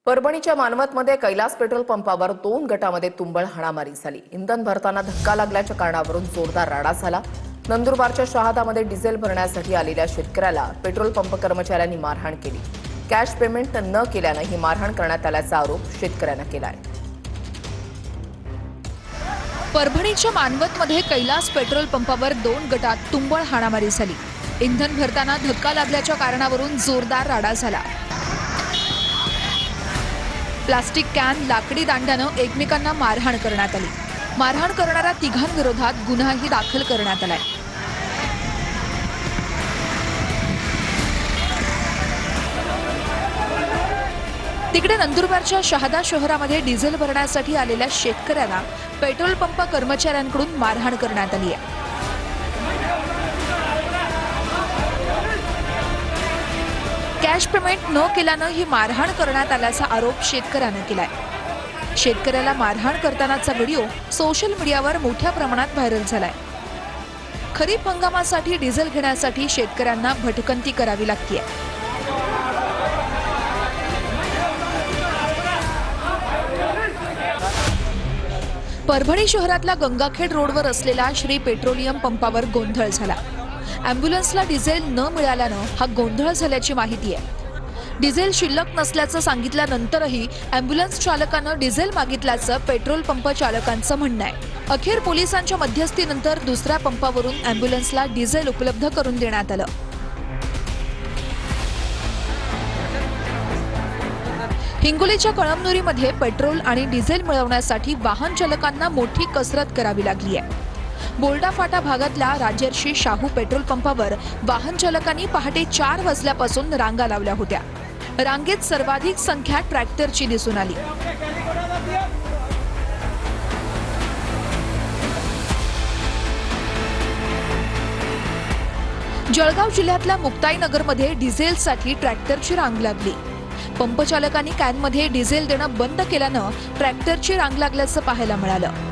परभणीच्या मानवतमध्ये कैलास पेट्रोल पंपावर 2 गटामध्ये तुंबळ हाणामारी झाली। इंधन भरताना धक्का लागल्याच्या कारणावरून जोरदार राडा झाला। नंदुरबारच्या शहादामध्ये डिझेल भरण्यासाठी आलेल्या शेतकऱ्याला पेट्रोल पंप कर्मचाऱ्यांनी मारहाण केली। कॅश पेमेंट न केल्याने ही मारहाण करण्यात आल्याचा आरोप शेतकऱ्यांना केलाय। परभणीच्या मानवतमध्ये कैलास पेट्रोल पंपावर 2 गटात तुंबळ हाणामारी झाली। इंधन भरताना धक्का लागल्याच्या कारणावरून जोरदार राडा झाला। प्लास्टिक कॅन लाकडी दांड्यानं एकमेकांना मारहाण करण्यात आली। मारहाण करणाऱ्या तिघांविरोधात गुन्हाही दाखल करण्यात आलाय। तिकडे नंदुरबारच्या शहादा शहरामध्ये डिझेल भरण्यासाठी आलेल्या शेतकऱ्याला पेट्रोल पंप कर्मचाऱ्यांकडून मारहाण करण्यात आली आहे। कॅश पेमेंट न केल्यानं ही मारहाण करण्यात आल्याचा आरोप शेतकऱ्यानं केलाय। शेतकऱ्याला मारहाण करतानाचा व्हिडिओ सोशल मीडियावर मोठ्या प्रमाणात व्हायरल झालाय। खरीप हंगामासाठी डिझेल घेण्यासाठी शेतकऱ्यांना भटकंती करावी लागते। परभणी शहरातल्या गंगाखेड रोडवर असलेल्या श्री पेट्रोलियम पंपावर गोंधळ झाला। अँब्युलन्सला डिझेल न मिळाल्यानं हा गोंधळ झाल्याची माहिती आहे। डिझेल शिल्लक नसल्याचं सांगितल्यानंतरही अँब्युलन्स चालकानं डिझेल मागितल्याचं पेट्रोल पंप चालकांचं म्हणणं आहे। अखेर पोलिसांच्या मध्यस्थीनंतर दुसऱ्या पंपावरून अँब्युलन्सला डिझेल उपलब्ध करून देण्यात आलं। हिंगोलीच्या कळमनुरीमध्ये पेट्रोल आणि डिझेल मिळवण्यासाठी वाहन चालकांना मोठी कसरत करावी लागली आहे। बोल्डा फाटा भागातल्या राजर्षी शाहू पेट्रोल पंपावर वाहन चालकांनी पहाटे 4 वाजल्यापासून रांगा लावल्या होत्या। रांगेत सर्वाधिक संख्या ट्रॅक्टरची दिसून आली। जळगाव जिल्ह्यातल्या मुक्ताईनगरमध्ये डिझेलसाठी ट्रॅक्टरची रांग लागली। पंप चालकांनी कॅनमध्ये डिझेल देणं बंद केल्यानं ट्रॅक्टरची रांग लागल्याचं पाहायला मिळालं।